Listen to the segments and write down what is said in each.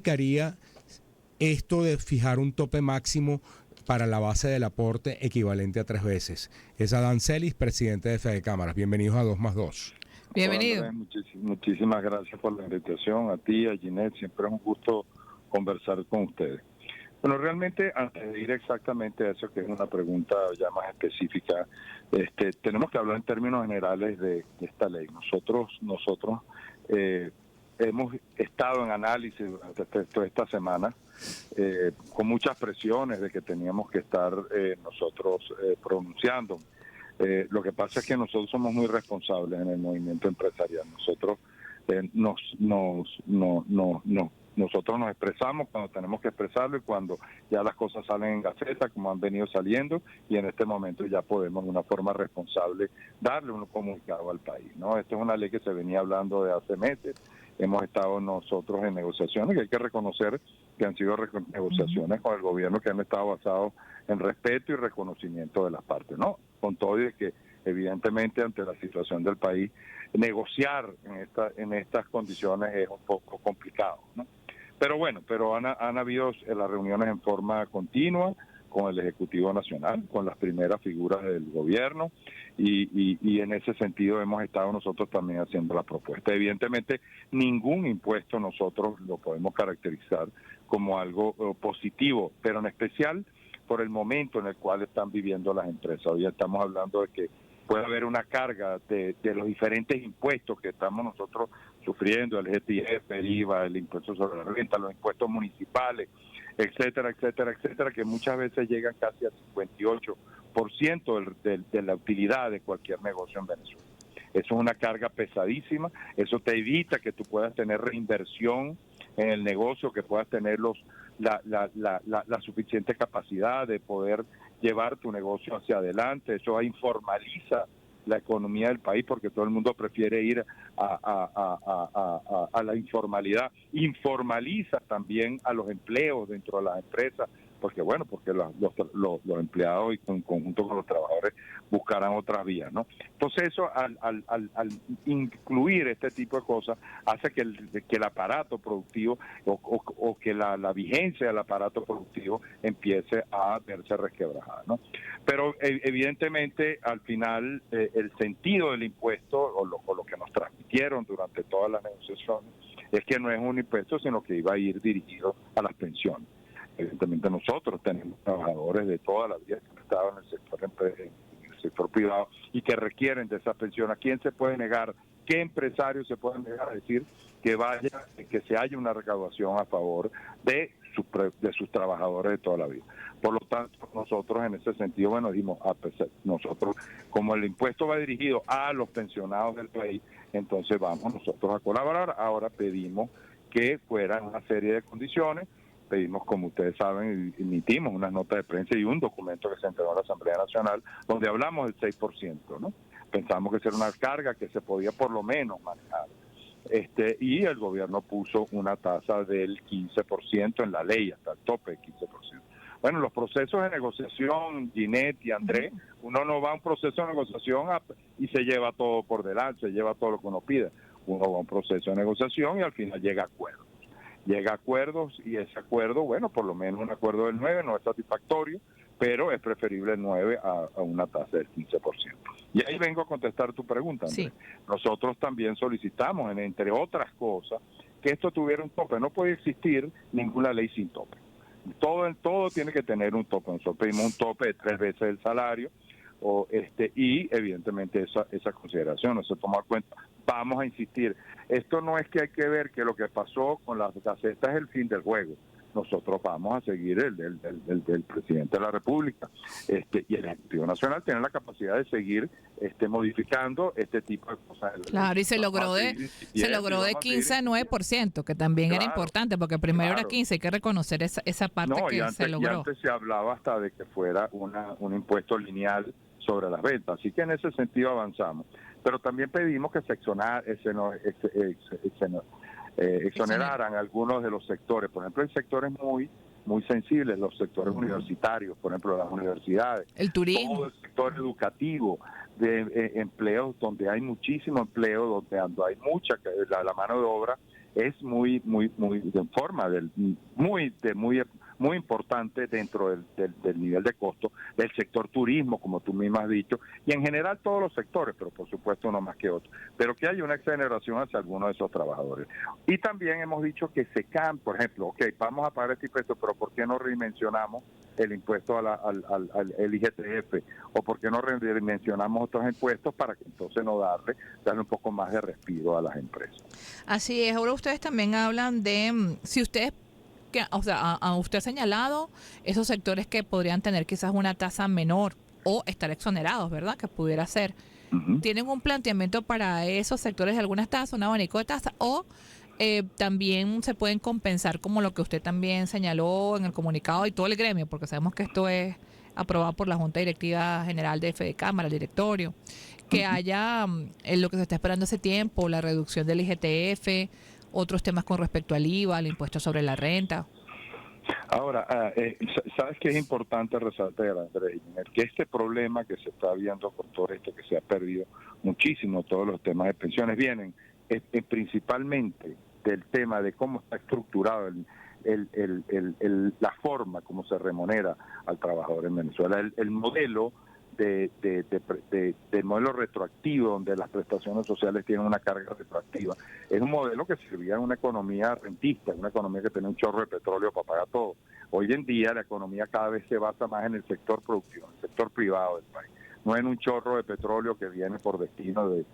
significaría esto de fijar un tope máximo para la base del aporte equivalente a 3 veces? Es Adán Celis, presidente de Fede Cámaras. Bienvenidos a 2 más 2. Bienvenido. Hola, Andrés, muchísimas gracias por la invitación, a ti, a Ginette, siempre es un gusto conversar con ustedes. Bueno, realmente, antes de ir exactamente a eso, que es una pregunta ya más específica, tenemos que hablar en términos generales de esta ley. Nosotros hemos estado en análisis durante toda esta semana, con muchas presiones de que teníamos que estar nosotros pronunciando. Lo que pasa es que nosotros somos muy responsables en el movimiento empresarial. Nosotros nosotros nos expresamos cuando tenemos que expresarlo y cuando ya las cosas salen en Gaceta, como han venido saliendo, y en este momento ya podemos de una forma responsable darle un comunicado al país, ¿no? Esta es una ley que se venía hablando de hace meses. Hemos estado nosotros en negociaciones, que hay que reconocer que han sido negociaciones con el gobierno que han estado basadas en respeto y reconocimiento de las partes, ¿no? Con todo y que evidentemente ante la situación del país, negociar en estas condiciones es un poco complicado, ¿no? Pero bueno, han habido las reuniones en forma continua con el Ejecutivo Nacional, con las primeras figuras del gobierno, y en ese sentido hemos estado nosotros también haciendo la propuesta. Evidentemente, ningún impuesto nosotros lo podemos caracterizar como algo positivo, pero en especial por el momento en el cual están viviendo las empresas. Hoy estamos hablando de que puede haber una carga de los diferentes impuestos que estamos nosotros sufriendo, el GTF, el IVA, el impuesto sobre la renta, los impuestos municipales, etcétera, etcétera, etcétera, que muchas veces llegan casi al 58% de la utilidad de cualquier negocio en Venezuela. Eso es una carga pesadísima, eso te evita que tú puedas tener reinversión en el negocio, que puedas tener la suficiente capacidad de poder llevar tu negocio hacia adelante. Eso informaliza la economía del país porque todo el mundo prefiere ir a la informalidad. Informaliza también a los empleos dentro de las empresas, porque los empleados y en conjunto con los trabajadores buscarán otras vías, ¿no? Entonces eso al incluir este tipo de cosas hace que el aparato productivo o que la vigencia del aparato productivo empiece a verse resquebrajada, ¿no? Pero evidentemente al final el sentido del impuesto o lo que nos transmitieron durante todas las negociaciones es que no es un impuesto, sino que iba a ir dirigido a las pensiones. Evidentemente nosotros tenemos trabajadores de toda la vida que han estado en el sector privado y que requieren de esa pensión. ¿A quién se puede negar? ¿Qué empresario se puede negar a decir que se haya una recaudación a favor de sus trabajadores de toda la vida? Por lo tanto, nosotros en ese sentido, dijimos, nosotros, como el impuesto va dirigido a los pensionados del país, entonces vamos nosotros a colaborar. Ahora pedimos que fueran una serie de condiciones. Pedimos, como ustedes saben, emitimos una nota de prensa y un documento que se entregó a la Asamblea Nacional donde hablamos del 6%, ¿no? Pensamos que era una carga que se podía por lo menos manejar. Y el gobierno puso una tasa del 15% en la ley, hasta el tope del 15%. Bueno, los procesos de negociación, Ginette y Andrés, uno no va a un proceso de negociación y se lleva todo por delante, se lleva todo lo que uno pide. Uno va a un proceso de negociación y al final llega a acuerdos. Llega a acuerdos y ese acuerdo, por lo menos un acuerdo del 9 no es satisfactorio, pero es preferible el 9 a una tasa del 15%. Y ahí vengo a contestar tu pregunta, Andrés. Sí. Nosotros también solicitamos, entre otras cosas, que esto tuviera un tope. No puede existir ninguna ley sin tope. Todo tiene que tener un tope. Nosotros pedimos un tope de 3 veces el salario, y evidentemente esa consideración no se toma en cuenta. Vamos a insistir, esto no es que hay que ver que lo que pasó con las gacetas es el fin del juego. Nosotros vamos a seguir el presidente de la República y el Ejecutivo Nacional tienen la capacidad de seguir modificando este tipo de cosas. Claro, y se logró de 15 a 9%, que también era importante, porque primero era 15, hay que reconocer esa parte se logró. Y antes se hablaba hasta de que fuera un impuesto lineal sobre las ventas, así que en ese sentido avanzamos. Pero también pedimos que se exoneraran algunos de los sectores. Por ejemplo, hay sectores muy sensibles, los sectores universitarios, por ejemplo, las universidades. El turismo. Todo el sector educativo, de empleos donde hay muchísimo empleo, donde hay mucha, la mano de obra es muy importante dentro del nivel de costo del sector turismo, como tú mismo has dicho, y en general todos los sectores, pero por supuesto uno más que otro, pero que hay una exoneración hacia algunos de esos trabajadores. Y también hemos dicho que se can, por ejemplo, vamos a pagar este impuesto, pero ¿por qué no redimensionamos el impuesto al IGTF? ¿O por qué no redimensionamos otros impuestos para que entonces no darle un poco más de respiro a las empresas? Así es. Ahora ustedes también hablan de, si ustedes, usted ha señalado esos sectores que podrían tener quizás una tasa menor o estar exonerados, ¿verdad? Que pudiera ser. ¿Tienen un planteamiento para esos sectores de algunas tasas, un abanico de tasas? ¿O también se pueden compensar como lo que usted también señaló en el comunicado y todo el gremio? Porque sabemos que esto es aprobado por la Junta Directiva General de Fedecámara, el directorio, que haya lo que se está esperando hace tiempo, la reducción del IGTF, otros temas con respecto al IVA, al impuesto sobre la renta. Ahora, ¿sabes qué es importante resaltar, Andrés? Que este problema que se está viendo con todo esto, que se ha perdido muchísimo, todos los temas de pensiones, vienen principalmente del tema de cómo está estructurado la forma como se remunera al trabajador en Venezuela. El modelo del modelo retroactivo, donde las prestaciones sociales tienen una carga retroactiva, es un modelo que servía en una economía rentista, una economía que tenía un chorro de petróleo para pagar todo. Hoy en día la economía cada vez se basa más en el sector productivo, en el sector privado del país, no en un chorro de petróleo que viene por destino de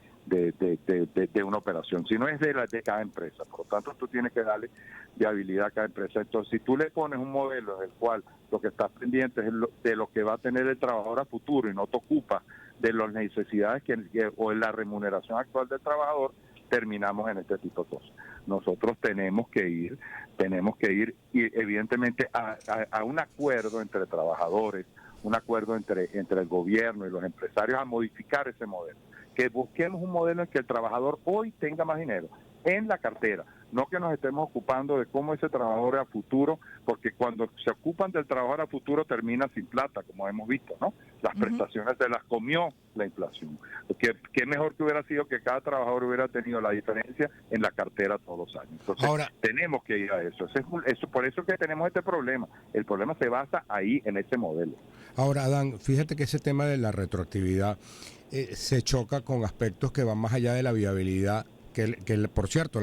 una operación, sino es de cada empresa. Por lo tanto, tú tienes que darle viabilidad a cada empresa. Entonces, si tú le pones un modelo en el cual lo que estás pendiente es de lo que va a tener el trabajador a futuro y no te ocupas de las necesidades o en la remuneración actual del trabajador, terminamos en este tipo de cosas. Nosotros tenemos que ir y evidentemente a un acuerdo entre trabajadores, un acuerdo entre el gobierno y los empresarios a modificar ese modelo. Que busquemos un modelo en que el trabajador hoy tenga más dinero en la cartera, no que nos estemos ocupando de cómo ese trabajador a futuro, porque cuando se ocupan del trabajador a futuro termina sin plata, como hemos visto, ¿no? Las prestaciones se las comió la inflación. ¿Qué mejor que hubiera sido que cada trabajador hubiera tenido la diferencia en la cartera todos los años? Entonces, ahora, tenemos que ir a eso. Por eso que tenemos este problema. El problema se basa ahí, en ese modelo. Ahora, Adán, fíjate que ese tema de la retroactividad se choca con aspectos que van más allá de la viabilidad, que por cierto,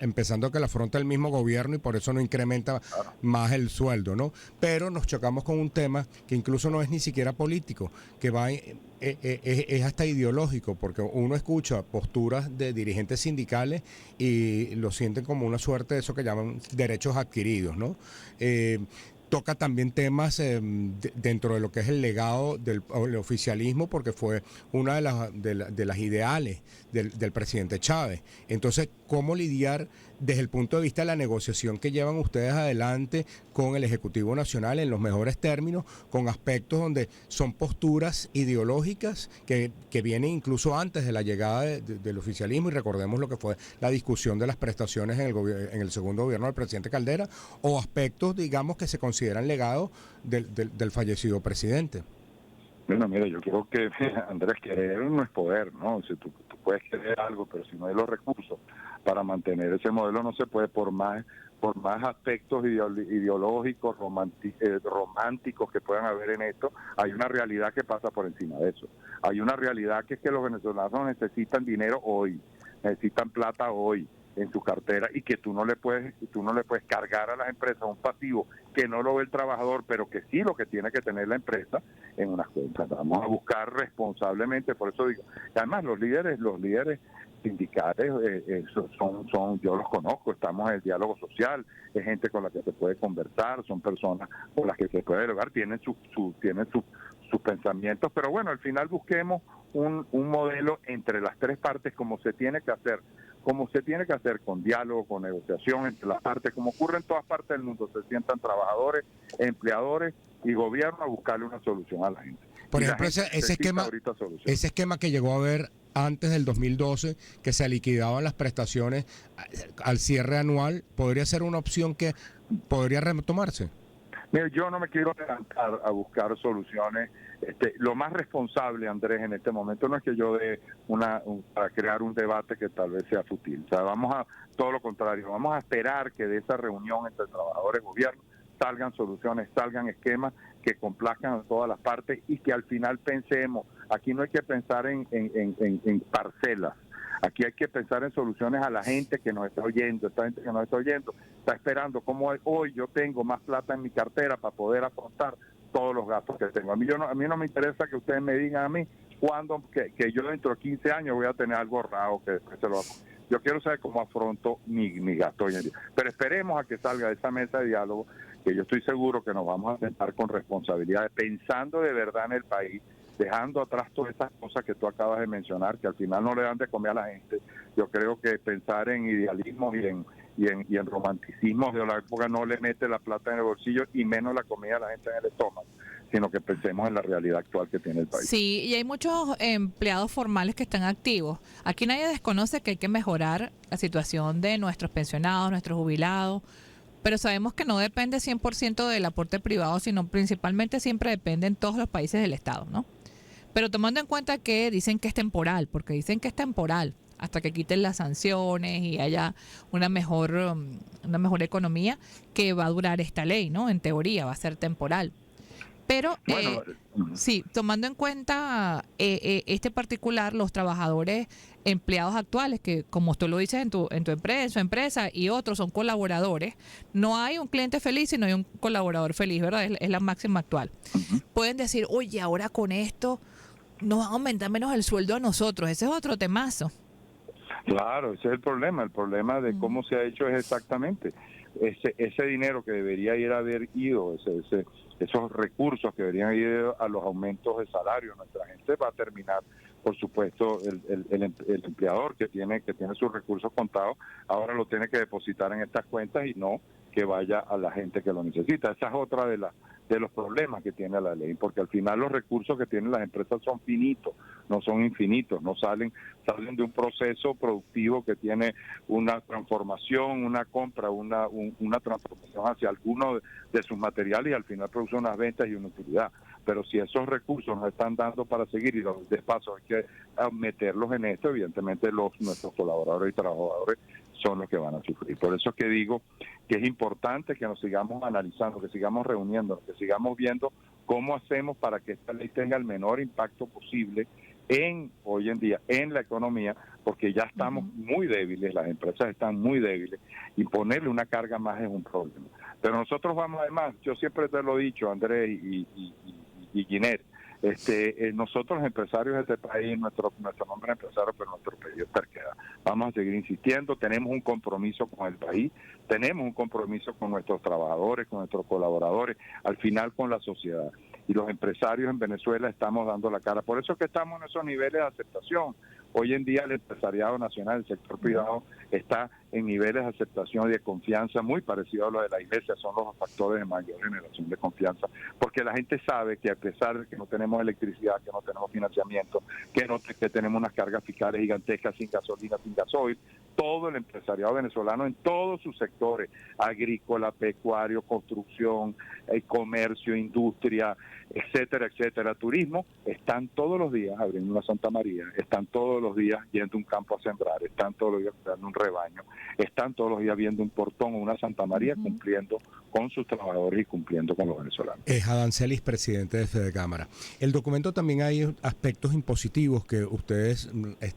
empezando que la afronta el mismo gobierno y por eso no incrementa más el sueldo, ¿no? Pero nos chocamos con un tema que incluso no es ni siquiera político, que es hasta ideológico, porque uno escucha posturas de dirigentes sindicales y lo sienten como una suerte de eso que llaman derechos adquiridos, ¿no? Toca también temas dentro de lo que es el legado del oficialismo, porque fue una de las ideales del presidente Chávez. Entonces, ¿cómo lidiar desde el punto de vista de la negociación que llevan ustedes adelante con el Ejecutivo Nacional en los mejores términos, con aspectos donde son posturas ideológicas que vienen incluso antes de la llegada del oficialismo? Y recordemos lo que fue la discusión de las prestaciones en el segundo gobierno del presidente Caldera, o aspectos, digamos, que se consideran legados del fallecido presidente. Bueno, mira, yo creo que, Andrés, querer no es poder, ¿no? Si tú puedes querer algo, pero si no hay los recursos para mantener ese modelo, no se puede, por más aspectos ideológicos, románticos que puedan haber en esto. Hay una realidad que pasa por encima de eso. Hay una realidad que es que los venezolanos necesitan dinero hoy, necesitan plata hoy en su cartera, y que tú no le puedes cargar a las empresas un pasivo que no lo ve el trabajador, pero que sí lo que tiene que tener la empresa en unas cuentas. Vamos a buscar responsablemente, por eso digo, además los líderes sindicales son yo los conozco, estamos en el diálogo social, es gente con la que se puede conversar, son personas con las que se puede dialogar, tienen sus pensamientos, pero bueno, al final busquemos un modelo entre las tres partes, como se tiene que hacer con diálogo, con negociación entre las partes, como ocurre en todas partes del mundo. Se sientan trabajadores, empleadores y gobierno a buscarle una solución a la gente. Por ejemplo, ese esquema que llegó a haber antes del 2012, que se liquidaban las prestaciones al cierre anual, ¿podría ser una opción que podría retomarse? Mira, yo no me quiero adelantar a buscar soluciones. Lo más responsable, Andrés, en este momento no es que yo dé para crear un debate que tal vez sea fútil. O sea, vamos a todo lo contrario, vamos a esperar que de esa reunión entre trabajadores y gobierno salgan soluciones, salgan esquemas que complazcan a todas las partes y que al final pensemos. Aquí no hay que pensar en parcelas. Aquí hay que pensar en soluciones a la gente que nos está oyendo. Esta gente que nos está oyendo está esperando cómo hoy yo tengo más plata en mi cartera para poder afrontar todos los gastos que tengo. A mí no me interesa que ustedes me digan a mí cuándo, que yo dentro de 15 años voy a tener algo ahorrado que después se lo va a... Yo quiero saber cómo afronto mi gasto hoy en día. Pero esperemos a que salga de esa mesa de diálogo, que yo estoy seguro que nos vamos a sentar con responsabilidad, pensando de verdad en el país, dejando atrás todas esas cosas que tú acabas de mencionar, que al final no le dan de comer a la gente. Yo creo que pensar en idealismo y en romanticismo de la época no le mete la plata en el bolsillo y menos la comida a la gente en el estómago, sino que pensemos en la realidad actual que tiene el país. Sí, y hay muchos empleados formales que están activos. Aquí nadie desconoce que hay que mejorar la situación de nuestros pensionados, nuestros jubilados, pero sabemos que no depende 100% del aporte privado, sino principalmente siempre depende en todos los países del Estado, ¿no? Pero tomando en cuenta que dicen que es temporal, porque dicen que es temporal, hasta que quiten las sanciones y haya una mejor economía, que va a durar esta ley, ¿no? En teoría va a ser temporal. Pero Bueno, sí, tomando en cuenta este particular, los trabajadores empleados actuales, que como tú lo dices en tu empresa, en su empresa, y otros son colaboradores, no hay un cliente feliz, sino hay un colaborador feliz, ¿verdad? Es la máxima actual. Pueden decir, oye, ahora con esto nos van a aumentar menos el sueldo a nosotros. Ese es otro temazo. claro, ese es el problema de cómo se ha hecho es exactamente ese dinero que debería haber ido, esos recursos que deberían ir a los aumentos de salario. Nuestra gente va a terminar, por supuesto, el empleador que tiene sus recursos contados, ahora lo tiene que depositar en estas cuentas y no que vaya a la gente que lo necesita. Esa es otra de los problemas que tiene la ley, porque al final los recursos que tienen las empresas son finitos, no son infinitos, no salen de un proceso productivo que tiene una transformación, una compra, una transformación hacia alguno de sus materiales y al final produce unas ventas y una utilidad. Pero si esos recursos nos están dando para seguir y los despasos hay que meterlos en esto, evidentemente nuestros colaboradores y trabajadores son los que van a sufrir. Por eso es que digo que es importante que nos sigamos analizando, que sigamos reuniendo, que sigamos viendo cómo hacemos para que esta ley tenga el menor impacto posible hoy en día en la economía, porque ya estamos muy débiles, las empresas están muy débiles y ponerle una carga más es un problema. Pero nosotros vamos, además, yo siempre te lo he dicho, Andrés y Ginés, nosotros los empresarios de este país, nuestro nombre es empresario, pero nuestro pedido es terquedad. Vamos a seguir insistiendo, tenemos un compromiso con el país, tenemos un compromiso con nuestros trabajadores, con nuestros colaboradores, al final con la sociedad. Y los empresarios en Venezuela estamos dando la cara. Por eso es que estamos en esos niveles de aceptación. Hoy en día el empresariado nacional, el sector privado, está en niveles de aceptación y de confianza muy parecidos a los de la iglesia. Son los factores de mayor generación de confianza, porque la gente sabe que a pesar de que no tenemos electricidad, que no tenemos financiamiento, que tenemos unas cargas fiscales gigantescas, sin gasolina, sin gasoil, todo el empresariado venezolano en todos sus sectores, agrícola, pecuario, construcción, comercio, industria, etcétera, etcétera, turismo, están todos los días abriendo una Santa María, están todos los días yendo a un campo a sembrar, están todos los días cuidando un rebaño, están todos los días viendo un portón o una Santa María, cumpliendo con sus trabajadores y cumpliendo con los venezolanos. Es Adán Celis, presidente de Fedecámara. El documento también hay aspectos impositivos que ustedes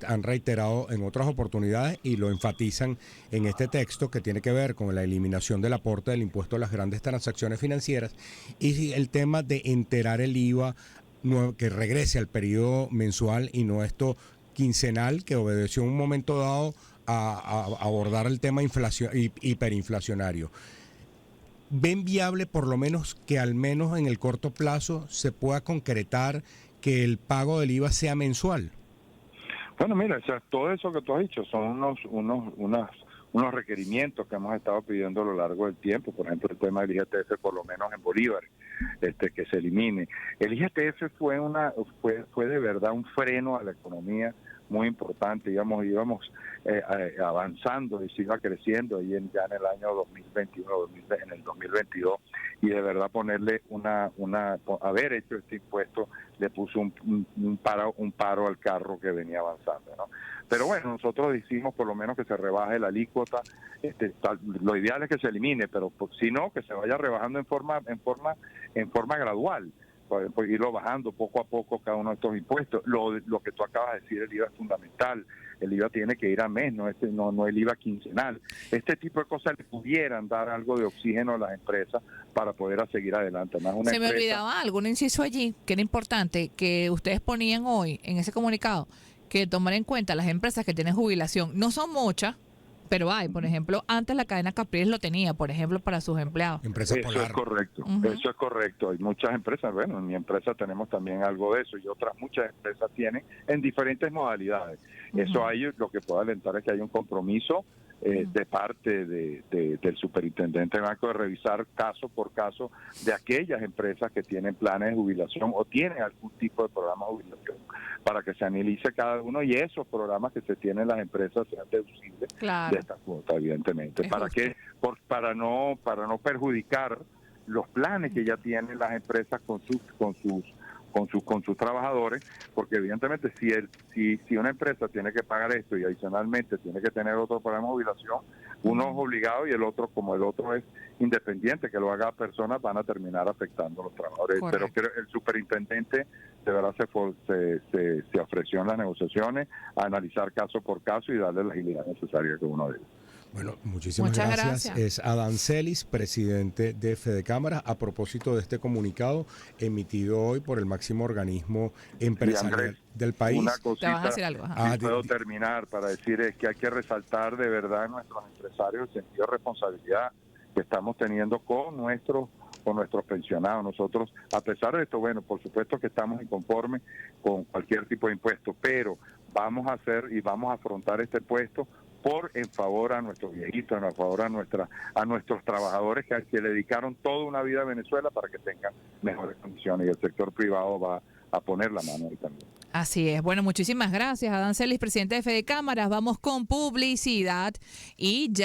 han reiterado en otras oportunidades y lo enfatizan en este texto, que tiene que ver con la eliminación del aporte del impuesto a las grandes transacciones financieras y el tema de enterar el IVA que regrese al periodo mensual y no esto quincenal que obedeció en un momento dado a abordar el tema hiperinflacionario. ¿Ven viable por lo menos que al menos en el corto plazo se pueda concretar que el pago del IVA sea mensual? Bueno, mira, o sea, todo eso que tú has dicho son unos requerimientos que hemos estado pidiendo a lo largo del tiempo. Por ejemplo, el tema del IGTF, por lo menos en bolívares, que se elimine. El IGTF fue de verdad un freno a la economía muy importante. Íbamos avanzando y se iba creciendo ahí ya en el año 2021, en el 2022, y de verdad ponerle haber hecho este impuesto le puso un paro al carro que venía avanzando, ¿no? Pero bueno, nosotros decimos por lo menos que se rebaje la alícuota. Lo ideal es que se elimine, pero si no, que se vaya rebajando en forma gradual, pues irlo bajando poco a poco cada uno de estos impuestos. Lo que tú acabas de decir, el IVA es fundamental. El IVA tiene que ir a mes, no el IVA quincenal. Este tipo de cosas le pudieran dar algo de oxígeno a las empresas para poder seguir adelante. Se me olvidaba algo, un inciso allí que era importante, que ustedes ponían hoy en ese comunicado, que tomar en cuenta las empresas que tienen jubilación. No son muchas, pero hay. Por ejemplo, antes la cadena Capriles lo tenía, por ejemplo, para sus empleados. Empresa Eso Polar. es correcto, eso es correcto. Hay muchas empresas, bueno, en mi empresa tenemos también algo de eso y otras muchas empresas tienen en diferentes modalidades. Eso hay, lo que puedo alentar es que hay un compromiso de parte del superintendente del banco de revisar caso por caso de aquellas empresas que tienen planes de jubilación o tienen algún tipo de programa de jubilación, para que se analice cada uno y esos programas que se tienen en las empresas sean deducibles de esta cuota, evidentemente, para no perjudicar los planes que ya tienen las empresas con sus trabajadores, porque evidentemente si una empresa tiene que pagar esto y adicionalmente tiene que tener otro programa de jubilación, uno es obligado y el otro, como el otro es independiente, que lo haga personas, van a terminar afectando a los trabajadores. Correcto. Pero el superintendente de verdad se ofreció en las negociaciones a analizar caso por caso y darle la agilidad necesaria que uno debe. Bueno, muchas gracias. Es Adán Celis, presidente de Fedecámaras, a propósito de este comunicado emitido hoy por el máximo organismo empresarial Andrés, del país. Una cosita, ¿te vas a decir algo? si puedo terminar para decir es que hay que resaltar de verdad en nuestros empresarios el sentido de responsabilidad que estamos teniendo con nuestros pensionados. Nosotros, a pesar de esto, bueno, por supuesto que estamos inconformes con cualquier tipo de impuesto, pero vamos a hacer y vamos a afrontar este puesto en favor a nuestros viejitos, en favor a nuestros trabajadores que le dedicaron toda una vida a Venezuela para que tengan mejores condiciones, y el sector privado va a poner la mano ahí también. Así es. Bueno, muchísimas gracias, Adán Celis, presidente de Fedecámaras. Vamos con publicidad y ya